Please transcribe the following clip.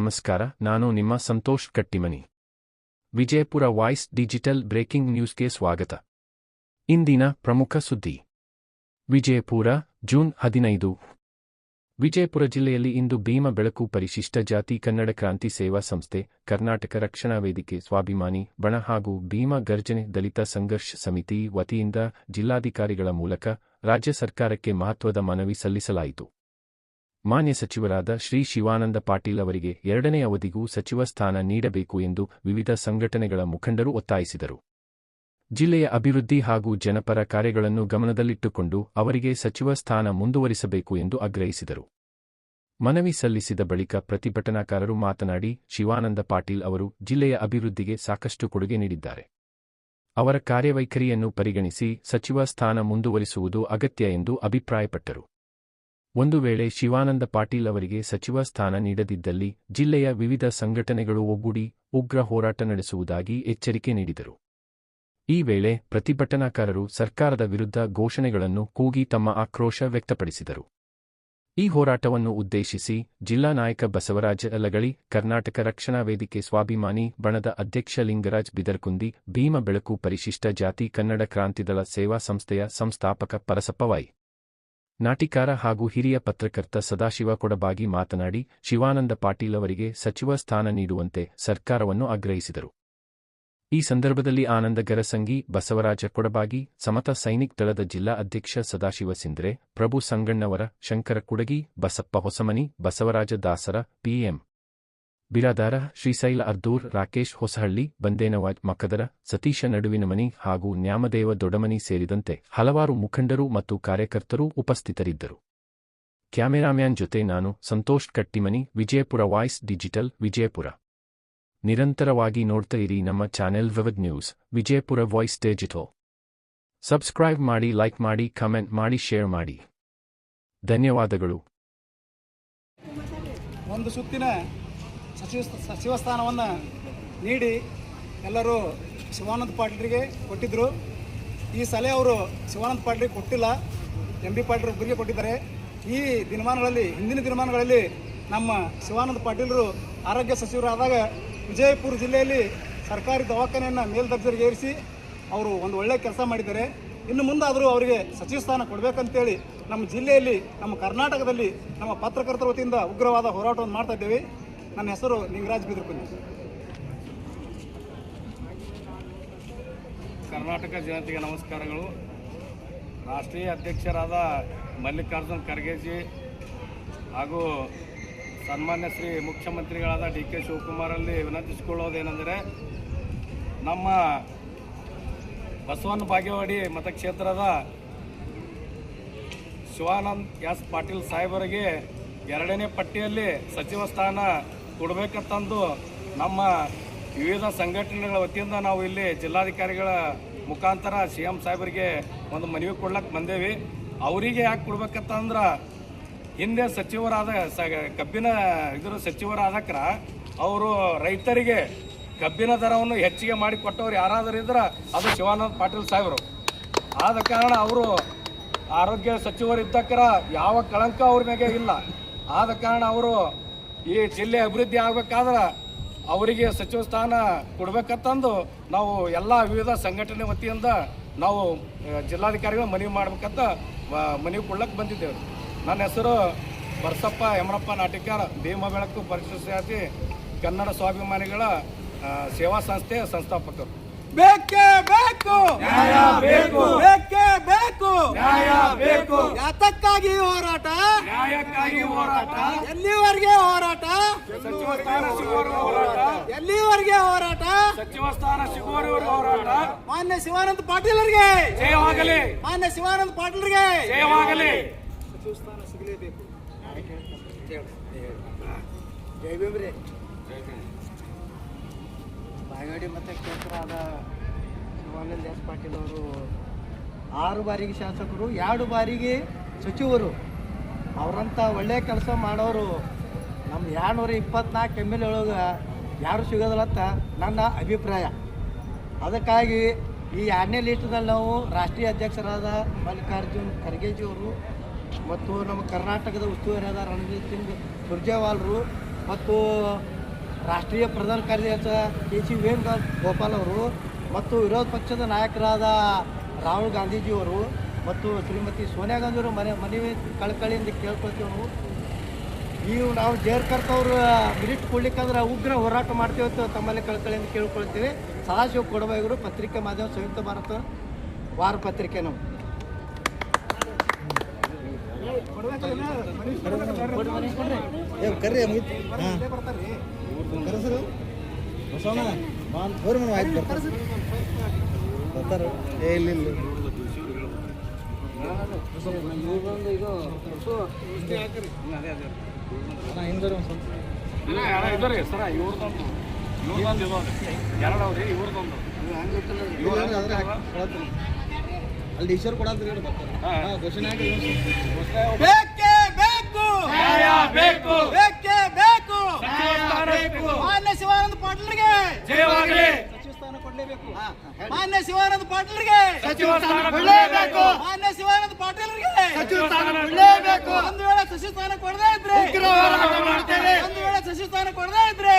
ನಮಸ್ಕಾರ, ನಾನು ನಿಮ್ಮ Santosh Kattimani. Vijayapura voice digital breaking ನ್ಯೂಸ್ಗೆ ಸ್ವಾಗತ. ಇಂದಿನ ಪ್ರಮುಖ ಸುದ್ದಿ. ವಿಜಯಪುರ, ಜೂನ್ 15. ವಿಜಯಪುರ ಜಿಲ್ಲೆಯಲ್ಲಿ ಇಂದು ಭೀಮ ಬೆಳಕು ಪರಿಶಿಷ್ಟ ಜಾತಿ ಕನ್ನಡ ಕ್ರಾಂತಿ ಸೇವಾ ಸಂಸ್ಥೆ, ಕರ್ನಾಟಕ ರಕ್ಷಣಾ ವೇದಿಕೆ, ಸ್ವಾಭಿಮಾನಿ ಬಣ ಹಾಗೂ ಭೀಮ ಗರ್ಜನೆ ದಲಿತ ಸಂಘರ್ಷ ಸಮಿತಿ ವತಿಯಿಂದ ಜಿಲ್ಲಾಧಿಕಾರಿಗಳ ಮೂಲಕ ರಾಜ್ಯ ಸರ್ಕಾರಕ್ಕೆ ಮಹತ್ವದ ಮನವಿ ಸಲ್ಲಿಸಲಾಯಿತು. ಮಾನ್ಯ ಸಚಿವರಾದ ಶ್ರೀ ಶಿವಾನಂದ ಪಾಟೀಲ್ ಅವರಿಗೆ 2ನೇ ಅವಧಿಗೂ ಸಚಿವ ಸ್ಥಾನ ನೀಡಬೇಕು ಎಂದು ವಿವಿಧ ಸಂಘಟನೆಗಳ ಮುಖಂಡರು ಒತ್ತಾಯಿಸಿದರು. ಜಿಲ್ಲೆಯ ಅಭಿವೃದ್ಧಿ ಹಾಗೂ ಜನಪರ ಕಾರ್ಯಗಳನ್ನು ಗಮನದಲ್ಲಿಟ್ಟುಕೊಂಡು ಅವರಿಗೆ ಸಚಿವ ಸ್ಥಾನ ಮುಂದುವರಿಸಬೇಕು ಎಂದು ಆಗ್ರಹಿಸಿದರು. ಮನವಿ ಸಲ್ಲಿಸಿದ ಬಳಿಕ ಪ್ರತಿಭಟನಾಕಾರರು ಮಾತನಾಡಿ, ಶಿವಾನಂದ ಪಾಟೀಲ್ ಅವರು ಜಿಲ್ಲೆಯ ಅಭಿವೃದ್ಧಿಗೆ ಸಾಕಷ್ಟು ಕೊಡುಗೆ ನೀಡಿದ್ದಾರೆ. ಅವರ ಕಾರ್ಯವೈಖರಿಯನ್ನು ಪರಿಗಣಿಸಿ ಸಚಿವ ಸ್ಥಾನ ಮುಂದುವರಿಸುವುದು ಅಗತ್ಯ ಎಂದು ಅಭಿಪ್ರಾಯಪಟ್ಟರು. ಒಂದು ವೇಳೆ ಶಿವಾನಂದ ಪಾಟೀಲ್ ಅವರಿಗೆ ಸಚಿವ ಸ್ಥಾನ ನೀಡದಿದ್ದಲ್ಲಿ ಜಿಲ್ಲೆಯ ವಿವಿಧ ಸಂಘಟನೆಗಳು ಒಗ್ಗೂಡಿ ಉಗ್ರ ಹೋರಾಟ ನಡೆಸುವುದಾಗಿ ಎಚ್ಚರಿಕೆ ನೀಡಿದರು. ಈ ವೇಳೆ ಪ್ರತಿಭಟನಾಕಾರರು ಸರ್ಕಾರದ ವಿರುದ್ಧ ಘೋಷಣೆಗಳನ್ನು ಕೂಗಿ ತಮ್ಮ ಆಕ್ರೋಶ ವ್ಯಕ್ತಪಡಿಸಿದರು. ಈ ಹೋರಾಟವನ್ನು ಉದ್ದೇಶಿಸಿ ಜಿಲ್ಲಾ ನಾಯಕ ಬಸವರಾಜ ಲಗಳಿ, ಕರ್ನಾಟಕ ರಕ್ಷಣಾ ವೇದಿಕೆ ಸ್ವಾಭಿಮಾನಿ ಬಣದ ಅಧ್ಯಕ್ಷ ಲಿಂಗರಾಜ್ ಬಿದರ್ಕುಂದಿ, ಭೀಮ ಬೆಳಕು ಪರಿಶಿಷ್ಟ ಜಾತಿ ಕನ್ನಡ ಕ್ರಾಂತಿದಳ ಸೇವಾ ಸಂಸ್ಥೆಯ ಸಂಸ್ಥಾಪಕ ಪರಸಪ್ಪ ವೈ. ನಾಟಿಕಾರ ಹಾಗೂ ಹಿರಿಯ ಪತ್ರಕರ್ತ ಸದಾಶಿವ ಕೊಡಬಾಗಿ ಮಾತನಾಡಿ, ಶಿವಾನಂದ ಪಾಟೀಲ್ ಅವರಿಗೆ ಸಚಿವ ಸ್ಥಾನ ನೀಡುವಂತೆ ಸರ್ಕಾರವನ್ನು ಆಗ್ರಹಿಸಿದರು. ಈ ಸಂದರ್ಭದಲ್ಲಿ ಆನಂದ ಗರಸಂಗಿ, ಬಸವರಾಜ ಕೊಡಬಾಗಿ, ಸಮತ ಸೈನಿಕ್ ದಳದ ಜಿಲ್ಲಾ ಅಧ್ಯಕ್ಷ ಸದಾಶಿವ ಸಿಂದ್ರೆ, ಪ್ರಭು ಸಂಗಣ್ಣವರ, ಶಂಕರ ಕುಡಗಿ, ಬಸಪ್ಪ ಹೊಸಮನಿ, ಬಸವರಾಜ ದಾಸರ, ಪಿಎಂ ಬಿರಾದಾರ, ಶ್ರೀಶೈಲ ಅರ್ದೂರ್, ರಾಕೇಶ್ ಹೊಸಹಳ್ಳಿ, ಬಂದೇನವಾಜ್ ಮಕದರ, ಸತೀಶ ನಡುವಿನಮನಿ ಹಾಗೂ ನ್ಯಾಮದೇವ ದೊಡಮನಿ ಸೇರಿದಂತೆ ಹಲವಾರು ಮುಖಂಡರು ಮತ್ತು ಕಾರ್ಯಕರ್ತರು ಉಪಸ್ಥಿತರಿದ್ದರು. ಕ್ಯಾಮೆರಾಮ್ಯಾನ್ ಜೊತೆ ನಾನು ಸಂತೋಷ್ ಕಟ್ಟಿಮನಿ, ವಿಜಯಪುರ ವಾಯ್ಸ್ ಡಿಜಿಟಲ್, ವಿಜಯಪುರ. ನಿರಂತರವಾಗಿ ನೋಡ್ತಾ ಇರಿ ನಮ್ಮ channel vivid news, Vijayapura voice digital. Subscribe ಮಾಡಿ, ಲೈಕ್ ಮಾಡಿ, ಕಮೆಂಟ್ ಮಾಡಿ, ಶೇರ್ ಮಾಡಿ. ಧನ್ಯವಾದಗಳು. ಒಂದು ಸುತ್ತಿನ ಸಚಿವ ಸ್ಥಾನವನ್ನು ನೀಡಿ ಎಲ್ಲರೂ ಶಿವಾನಂದ ಪಾಟೀಲ್ರಿಗೆ ಕೊಟ್ಟಿದ್ದರು. ಈ ಸಲ ಅವರು ಶಿವಾನಂದ ಪಾಟೀಲ್ರಿಗೆ ಕೊಟ್ಟಿಲ್ಲ, ಎಂ ಬಿ ಪಾಟೀಲ್ ಒಬ್ಬರಿಗೆ ಕೊಟ್ಟಿದ್ದಾರೆ. ಈ ಹಿಂದಿನ ದಿನಮಾನಗಳಲ್ಲಿ ನಮ್ಮ ಶಿವಾನಂದ ಪಾಟೀಲರು ಆರೋಗ್ಯ ಸಚಿವರಾದಾಗ ವಿಜಯಪುರ ಜಿಲ್ಲೆಯಲ್ಲಿ ಸರ್ಕಾರಿ ದವಾಖಾನೆಯನ್ನು ಮೇಲ್ದರ್ಜೆಗೆ ಏರಿಸಿ ಅವರು ಒಂದು ಒಳ್ಳೆಯ ಕೆಲಸ ಮಾಡಿದ್ದಾರೆ. ಇನ್ನು ಮುಂದಾದರೂ ಅವರಿಗೆ ಸಚಿವ ಸ್ಥಾನ ಕೊಡಬೇಕಂತೇಳಿ ನಮ್ಮ ಜಿಲ್ಲೆಯಲ್ಲಿ, ನಮ್ಮ ಕರ್ನಾಟಕದಲ್ಲಿ ನಮ್ಮ ಪತ್ರಕರ್ತರ ವತಿಯಿಂದ ಉಗ್ರವಾದ ಹೋರಾಟವನ್ನು ಮಾಡ್ತಾ ಇದ್ದೇವೆ. ನನ್ನ ಹೆಸರು ಲಿಂಗರಾಜ್ ಬಿದರ್ಕುಂದಿ. ಕರ್ನಾಟಕ ಜನತೆಗೆ ನಮಸ್ಕಾರಗಳು. ರಾಷ್ಟ್ರೀಯ ಅಧ್ಯಕ್ಷರಾದ ಮಲ್ಲಿಕಾರ್ಜುನ್ ಖರ್ಗೆಜಿ ಹಾಗೂ ಸನ್ಮಾನ್ಯ ಶ್ರೀ ಮುಖ್ಯಮಂತ್ರಿಗಳಾದ ಡಿ.ಕೆ. ಶಿವಕುಮಾರಲ್ಲಿ ವಿನಂತಿಸಿಕೊಳ್ಳೋದೇನೆಂದರೆ, ನಮ್ಮ ಬಸವನ ಬಾಗೇವಾಡಿ ಮತಕ್ಷೇತ್ರದ ಶಿವಾನಂದ್ ಎಸ್ ಪಾಟೀಲ್ ಸಾಹೇಬರಿಗೆ 2ನೇ ಪಟ್ಟಿಯಲ್ಲಿ ಸಚಿವ ಸ್ಥಾನ ಕೊಡಬೇಕಂತಂದು ನಮ್ಮ ವಿವಿಧ ಸಂಘಟನೆಗಳ ವತಿಯಿಂದ ನಾವು ಇಲ್ಲಿ ಜಿಲ್ಲಾಧಿಕಾರಿಗಳ ಮುಖಾಂತರ CM ಸಾಹೇಬರಿಗೆ ಒಂದು ಮನವಿ ಕೊಡ್ಲಕ್ಕೆ ಬಂದೇವಿ. ಅವರಿಗೆ ಯಾಕೆ ಕೊಡ್ಬೇಕಂತಂದ್ರೆ, ಹಿಂದೆ ಕಬ್ಬಿನ ಸಚಿವರಾದಕ್ರ ಅವರು ರೈತರಿಗೆ ಕಬ್ಬಿನ ದರವನ್ನು ಹೆಚ್ಚಿಗೆ ಮಾಡಿ ಕೊಟ್ಟವ್ರು ಯಾರಾದರೂ ಇದ್ರೆ ಅದು ಶಿವಾನಂದ ಪಾಟೀಲ್ ಸಾಹೇಬರು. ಆದ ಕಾರಣ ಅವರು ಆರೋಗ್ಯ ಸಚಿವರಿದ್ದಕ್ಕರ ಯಾವ ಕಳಂಕ ಅವ್ರ ಮೇಲೆ ಇಲ್ಲ. ಆದ ಕಾರಣ ಅವರು ಈ ಜಿಲ್ಲೆ ಅಭಿವೃದ್ಧಿ ಆಗಬೇಕಾದ್ರೆ ಅವರಿಗೆ ಸಚಿವ ಸ್ಥಾನ ಕೊಡಬೇಕಂತಂದು ನಾವು ಎಲ್ಲ ವಿವಿಧ ಸಂಘಟನೆ ವತಿಯಿಂದ ನಾವು ಜಿಲ್ಲಾಧಿಕಾರಿಗಳು ಮನವಿ ಮಾಡ್ಬೇಕಂತ ಮನವಿ ಕೊಡ್ಲಕ್ಕೆ ಬಂದಿದ್ದೇವೆ. ನನ್ನ ಹೆಸರು ಬರಸಪ್ಪ ಯಮರಪ್ಪ ನಾಟಿಕಾರ, ಭೀಮ ಬೆಳಕು ಪರಿಶಿಷ್ಟ ಜಾತಿ ಕನ್ನಡ ಸ್ವಾಭಿಮಾನಿಗಳ ಸೇವಾ ಸಂಸ್ಥೆಯ ಸಂಸ್ಥಾಪಕರು. ಬೇಕೇ ಬೇಕು ನ್ಯಾಯ ಬೇಕು, ಬೇಕೇ ಬೇಕು ನ್ಯಾಯ ಬೇಕು. ಯಾತಕ್ಕಾಗಿ ಹೋರಾಟ, ನ್ಯಾಯಕ್ಕಾಗಿ ಹೋರಾಟ, ಎಲ್ಲಿವರೆಗೆ ಹೋರಾಟ, ಸಚಿವ ಸ್ಥಾನ ಸಿಗುವವರೆಗೂ ಹೋರಾಟ, ಎಲ್ಲಿವರೆಗೆ ಹೋರಾಟ, ಸಚಿವ ಸ್ಥಾನ ಸಿಗುವವರೆಗೂ ಹೋರಾಟ. ಮಾನ್ಯ ಶಿವಾನಂದ ಪಾಟೀಲರಿಗೆ ಜಯವಾಗಲಿ, ಮಾನ್ಯ ಶಿವಾನಂದ ಪಾಟೀಲರಿಗೆ ಜಯವಾಗಲಿ. ಸಚಿವ ಸ್ಥಾನ ಸಿಗಲೇಬೇಕು. ಜೈ ಭೀಮ್ರಿ. ಬಾಗೇವಾಡಿ ಮತಕ್ಷೇತ್ರದ ಶಿವಾನಂದ ಎಸ್ ಪಾಟೀಲ್ ಅವರು 6 ಬಾರಿಗೆ ಶಾಸಕರು, 2 ಬಾರಿಗೆ ಸಚಿವರು. ಅವರಂಥ ಒಳ್ಳೆಯ ಕೆಲಸ ಮಾಡೋರು ನಮ್ಮ 224 MLA ಒಳಗೆ ಯಾರು ಸಿಗೋದಿಲ್ಲಂತ ನನ್ನ ಅಭಿಪ್ರಾಯ. ಅದಕ್ಕಾಗಿ ಈ 2ನೇ ಲಿಸ್ಟ್ನಲ್ಲಿ ನಾವು ರಾಷ್ಟ್ರೀಯ ಅಧ್ಯಕ್ಷರಾದ ಮಲ್ಲಿಕಾರ್ಜುನ್ ಖರ್ಗೆಜಿಯವರು ಮತ್ತು ನಮ್ಮ ಕರ್ನಾಟಕದ ಉಸ್ತುವಾರಿಯಾದ ರಣಜಿತ್ ಸಿಂಗ್ ಸುರ್ಜೇವಾಲರು ಮತ್ತು ರಾಷ್ಟ್ರೀಯ ಪ್ರಧಾನ ಕಾರ್ಯದರ್ಶಿ ಕೆ.ಸಿ. ವೇಣುಗೋಪಾಲ್ ಅವರು ಮತ್ತು ವಿರೋಧ ಪಕ್ಷದ ನಾಯಕರಾದ ರಾಹುಲ್ ಗಾಂಧೀಜಿಯವರು ಮತ್ತು ಶ್ರೀಮತಿ ಸೋನಿಯಾ ಗಾಂಧಿಯವರು ಮನವಿ ಕಳಕಳಿಯಿಂದ ಕೇಳ್ಕೊಳ್ತೀವಿ. ನಾವು ಜೇರ್ಕರ್ತವ್ರು ಮಿರಿಟ್ ಕೊಡ್ಲಿಕ್ಕಂದ್ರೆ ಉಗ್ರ ಹೋರಾಟ ಮಾಡ್ತೀವಿ ಅಂತ ತಮ್ಮಲ್ಲಿ ಕಳಕಳಿಯಿಂದ ಕೇಳ್ಕೊಳ್ತೀವಿ. ಸದಾಶಿವ ಕೊಡಬೈಗರು, ಪತ್ರಿಕೆ ಮಾಧ್ಯಮ, ಸಂಯುಕ್ತ ಭಾರತ ವಾರ ಪತ್ರಿಕೆ. ನಾವು ಅಲ್ಲಿ ಈಶ್ವರ್ ಕೊಡಂತ್ರಿ ಘೋಷಣೆ ಬೇಕೇ ಬೇಕು, ಬೇಕು, ಬೇಕೇ ಬೇಕು. ಮಾನ್ಯ ಶಿವಾನಂದ ಪಾಟೀಲ್ರಿಗೆ ಸಚಿವ ಸ್ಥಾನ ಕೊಡಲೇಬೇಕು. ಮಾನ್ಯ ಶಿವಾನಂದ ಪಾಟೀಲ್ರಿಗೆ ಸಚಿವ ಸ್ಥಾನ ಕೊಡಲೇಬೇಕು. ಮಾನ್ಯ ಶಿವಾನಂದ ಪಾಟೀಲ್ರಿಗೆ ಸಚಿವ ಸ್ಥಾನ ಕೊಡಲೇಬೇಕು. ಒಂದು ವೇಳೆ ಸಚಿವ ಸ್ಥಾನ ಕೊಡದೇ ಇದ್ರೆ, ಒಂದು ವೇಳೆ ಸಚಿವ ಸ್ಥಾನ ಕೊಡದೇ ಇದ್ರೆ